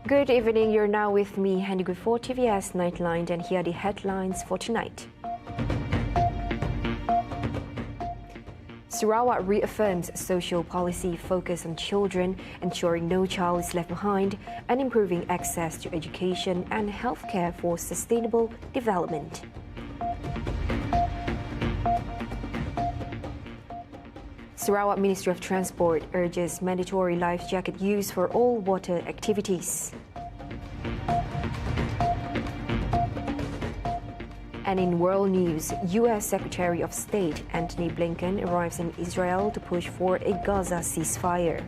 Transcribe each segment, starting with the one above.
Good evening, you're now with me, Henry for TVS Nightline, and here are the headlines for tonight. Sarawak reaffirms social policy focus on children, ensuring no child is left behind, and improving access to education and healthcare for sustainable development. Sarawak Ministry of Transport urges mandatory life jacket use for all water activities. And in world news, U.S. Secretary of State Antony Blinken arrives in Israel to push for a Gaza ceasefire.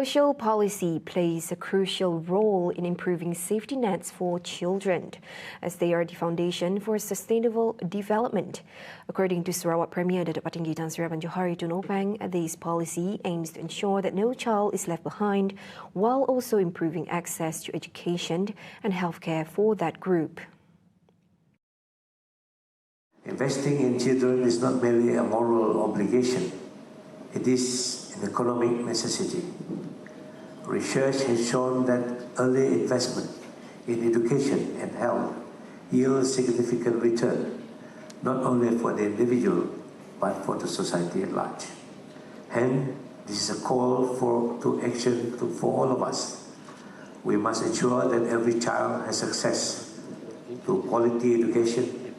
Social policy plays a crucial role in improving safety nets for children, as they are the foundation for sustainable development. According to Sarawak Premier Datuk Patinggi Tan Sri Johari Tunopang, this policy aims to ensure that no child is left behind, while also improving access to education and healthcare for that group. Investing in children is not merely a moral obligation, it is an economic necessity. Research has shown that early investment in education and health yields significant return, not only for the individual, but for the society at large. Hence, this is a call to action for all of us. We must ensure that every child has access to quality education,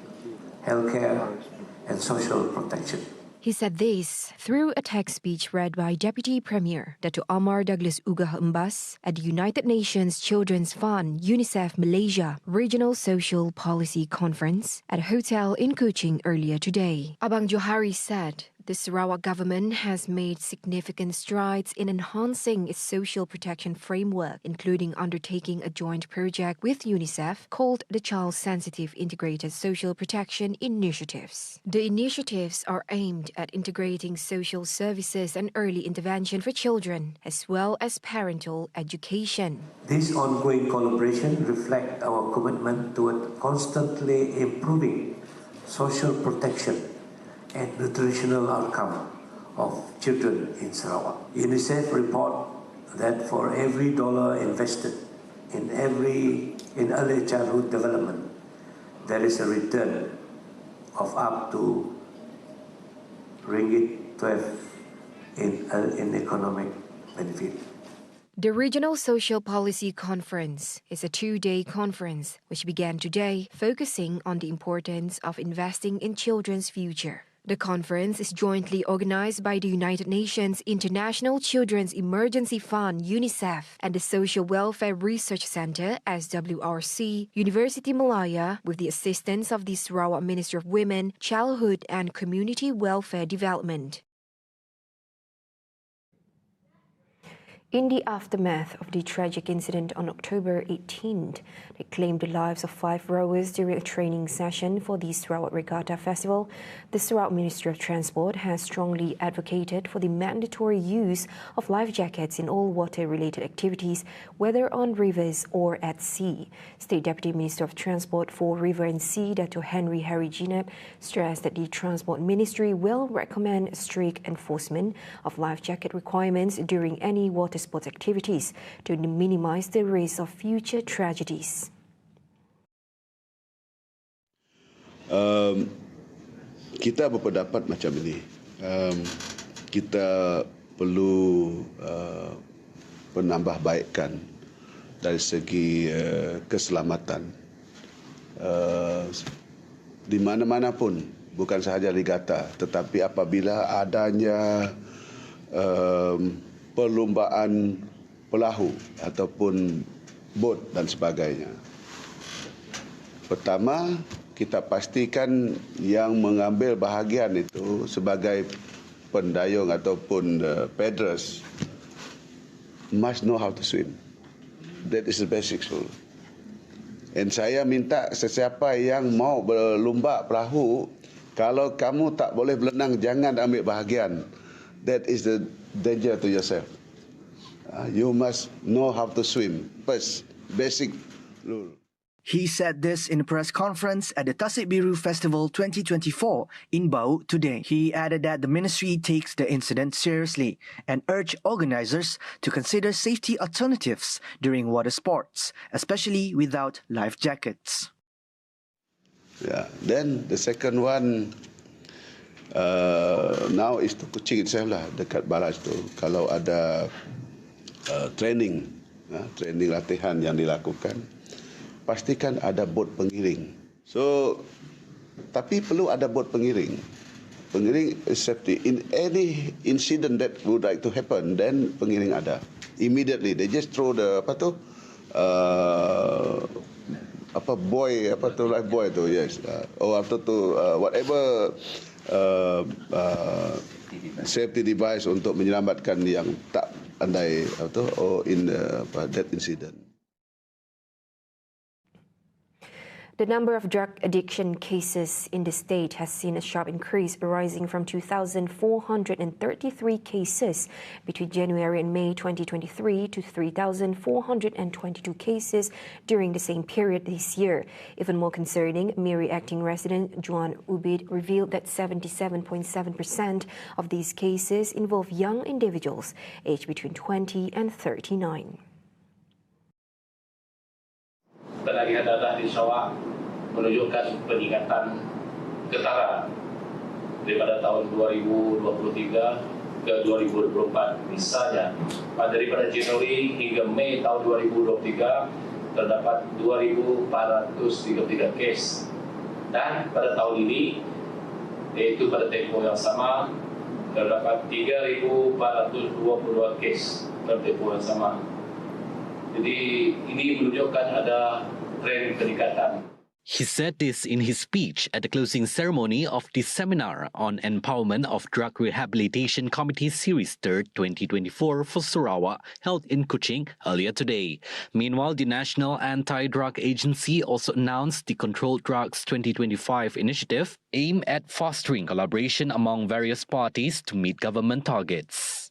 healthcare, and social protection. He said this through a text speech read by Deputy Premier Datuk Amar Douglas Ugah Embas at the United Nations Children's Fund UNICEF Malaysia Regional Social Policy Conference at a hotel in Kuching earlier today. Abang Johari said the Sarawak government has made significant strides in enhancing its social protection framework, including undertaking a joint project with UNICEF called the Child Sensitive Integrated Social Protection Initiatives. The initiatives are aimed at integrating social services and early intervention for children, as well as parental education. This ongoing collaboration reflects our commitment toward constantly improving social protection and nutritional outcome of children in Sarawak. UNICEF report that for every dollar invested in early childhood development, there is a return of up to ringgit 12 in economic benefit. The Regional Social Policy Conference is a two-day conference which began today, focusing on the importance of investing in children's future. The conference is jointly organized by the United Nations International Children's Emergency Fund UNICEF and the Social Welfare Research Centre SWRC, University Malaya, with the assistance of the Sarawak Ministry of Women, Childhood and Community Welfare Development. In the aftermath of the tragic incident on October 18th, that claimed the lives of 5 rowers during a training session for the Sarawak Regatta Festival, the Sarawak Ministry of Transport has strongly advocated for the mandatory use of life jackets in all water-related activities, whether on rivers or at sea. State Deputy Minister of Transport for River and Sea, Dato' Henry Ginat, stressed that the Transport Ministry will recommend strict enforcement of life jacket requirements during any water sports activities to minimize the risk of future tragedies. Kita berpendapat macam ini. Kita perlu penambahbaikan dari segi keselamatan. Di mana-mana pun, bukan sahaja regatta, tetapi apabila adanya perlumbaan perahu ataupun bot dan sebagainya. Pertama, kita pastikan yang mengambil bahagian itu sebagai pendayung ataupun paddlers must know how to swim. That is the basic rule. Dan saya minta sesiapa yang mau berlumba perahu Kalau kamu tak boleh berenang, jangan ambil bahagian. That is the danger to yourself. You must know how to swim. First, basic rule. He said this in a press conference at the Tasik Biru Festival 2024 in Bau today. He added that the ministry takes the incident seriously and urged organisers to consider safety alternatives during water sports, especially without life jackets. Yeah. Then the second one now is to Kuching itself lah, dekat Baras tu. Kalau ada training latihan yang dilakukan, pastikan ada bot pengiring. So, tapi perlu ada bot pengiring. Pengiring is safety. In any incident that would like to happen, then pengiring ada. Immediately, they just throw the life buoy tu, yes. Whatever safety device untuk menyelamatkan yang tak andai in that incident. The number of drug addiction cases in the state has seen a sharp increase, rising from 2,433 cases between January and May 2023 to 3,422 cases during the same period this year. Even more concerning, Miri acting resident Juan Ubid revealed that 77.7% of these cases involve young individuals aged between 20 and 39. Penagihan dana di Sarawak menunjukkan peningkatan ketara daripada tahun 2023 ke 2024. Misalnya, daripada Januari hingga Mei tahun 2023 terdapat 2,433 kes. Dan pada tahun ini, yaitu pada tempoh yang sama, terdapat 3,422 kes pada tempoh yang sama. Jadi ini menunjukkan ada tren peningkatan. He said this in his speech at the closing ceremony of the seminar on Empowerment of Drug Rehabilitation Committee Series 3rd 2024 for Sarawak, held in Kuching earlier today. Meanwhile, the National Anti-Drug Agency also announced the Controlled Drugs 2025 initiative aimed at fostering collaboration among various parties to meet government targets.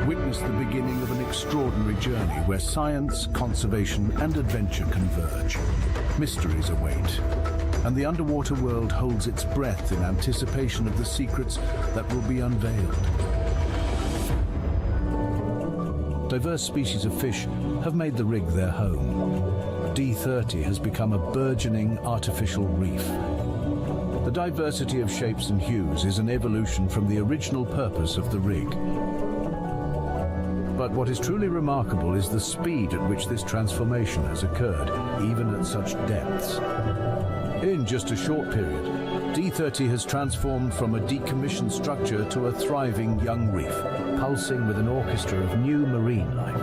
Witness the beginning of an extraordinary journey where science, conservation and adventure converge. Mysteries await, and the underwater world holds its breath in anticipation of the secrets that will be unveiled. Diverse species of fish have made the rig their home. D30 has become a burgeoning artificial reef. The diversity of shapes and hues is an evolution from the original purpose of the rig. But what is truly remarkable is the speed at which this transformation has occurred, even at such depths. In just a short period, D30 has transformed from a decommissioned structure to a thriving young reef, pulsing with an orchestra of new marine life.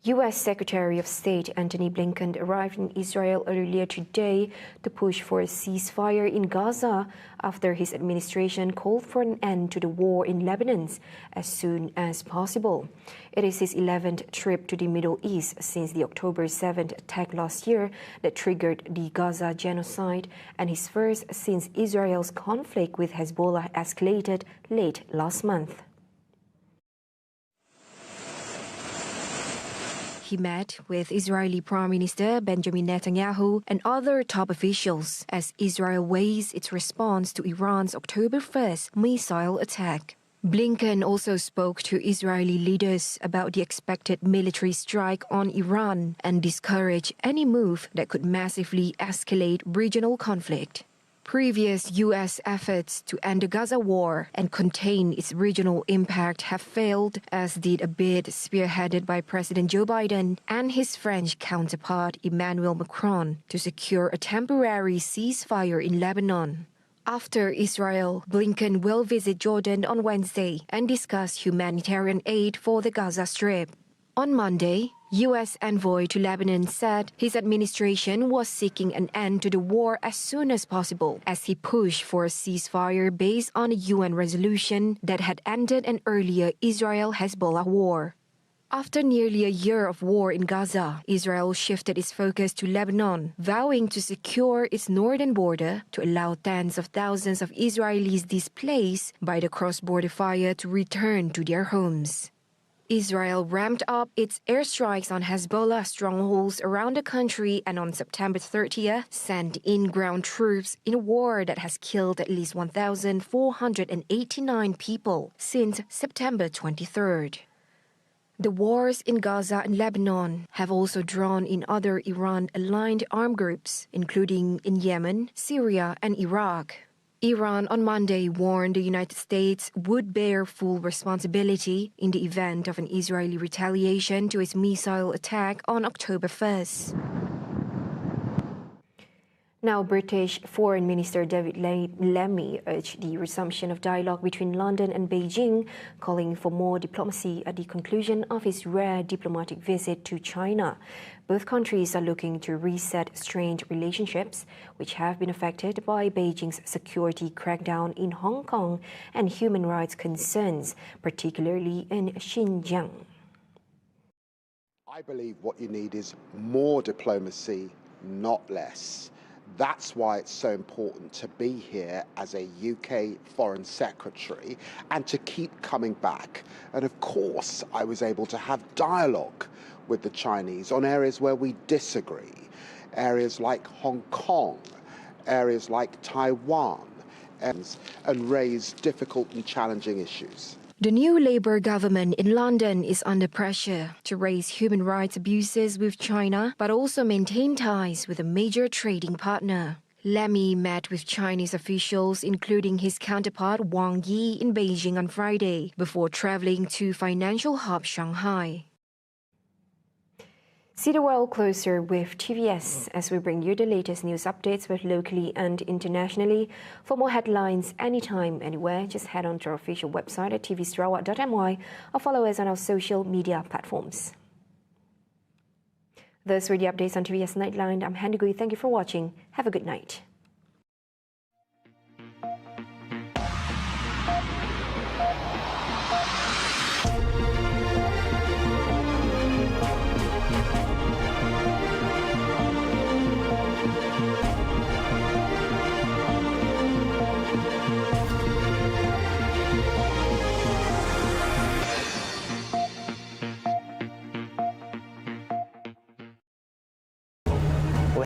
U.S. Secretary of State Antony Blinken arrived in Israel earlier today to push for a ceasefire in Gaza after his administration called for an end to the war in Lebanon as soon as possible. It is his 11th trip to the Middle East since the October 7th attack last year that triggered the Gaza genocide, and his first since Israel's conflict with Hezbollah escalated late last month. He met with Israeli Prime Minister Benjamin Netanyahu and other top officials as Israel weighs its response to Iran's October 1st missile attack. Blinken also spoke to Israeli leaders about the expected military strike on Iran and discouraged any move that could massively escalate regional conflict. Previous U.S. efforts to end the Gaza war and contain its regional impact have failed, as did a bid spearheaded by President Joe Biden and his French counterpart Emmanuel Macron to secure a temporary ceasefire in Lebanon. After Israel, Blinken will visit Jordan on Wednesday and discuss humanitarian aid for the Gaza Strip. On Monday, U.S. envoy to Lebanon said his administration was seeking an end to the war as soon as possible as he pushed for a ceasefire based on a UN resolution that had ended an earlier Israel-Hezbollah war. After nearly a year of war in Gaza, Israel shifted its focus to Lebanon, vowing to secure its northern border to allow tens of thousands of Israelis displaced by the cross-border fire to return to their homes. Israel ramped up its airstrikes on Hezbollah strongholds around the country and on September 30th sent in-ground troops in a war that has killed at least 1,489 people since September 23rd. The wars in Gaza and Lebanon have also drawn in other Iran-aligned armed groups, including in Yemen, Syria, and Iraq. Iran on Monday warned the United States would bear full responsibility in the event of an Israeli retaliation to its missile attack on October 1st. Now, British Foreign Minister David Lammy urged the resumption of dialogue between London and Beijing, calling for more diplomacy at the conclusion of his rare diplomatic visit to China. Both countries are looking to reset strained relationships, which have been affected by Beijing's security crackdown in Hong Kong and human rights concerns, particularly in Xinjiang. I believe what you need is more diplomacy, not less. That's why it's so important to be here as a UK Foreign Secretary and to keep coming back. And of course, I was able to have dialogue with the Chinese on areas where we disagree, areas like Hong Kong, areas like Taiwan, and raise difficult and challenging issues. The new Labour government in London is under pressure to raise human rights abuses with China, but also maintain ties with a major trading partner. Lammy met with Chinese officials, including his counterpart Wang Yi in Beijing on Friday, before travelling to financial hub Shanghai. See the world closer with TVS as we bring you the latest news updates both locally and internationally. For more headlines anytime, anywhere, just head on to our official website at tvsarawak.my or follow us on our social media platforms. Those were the updates on TVS Nightline. I'm Handy Gui. Thank you for watching. Have a good night.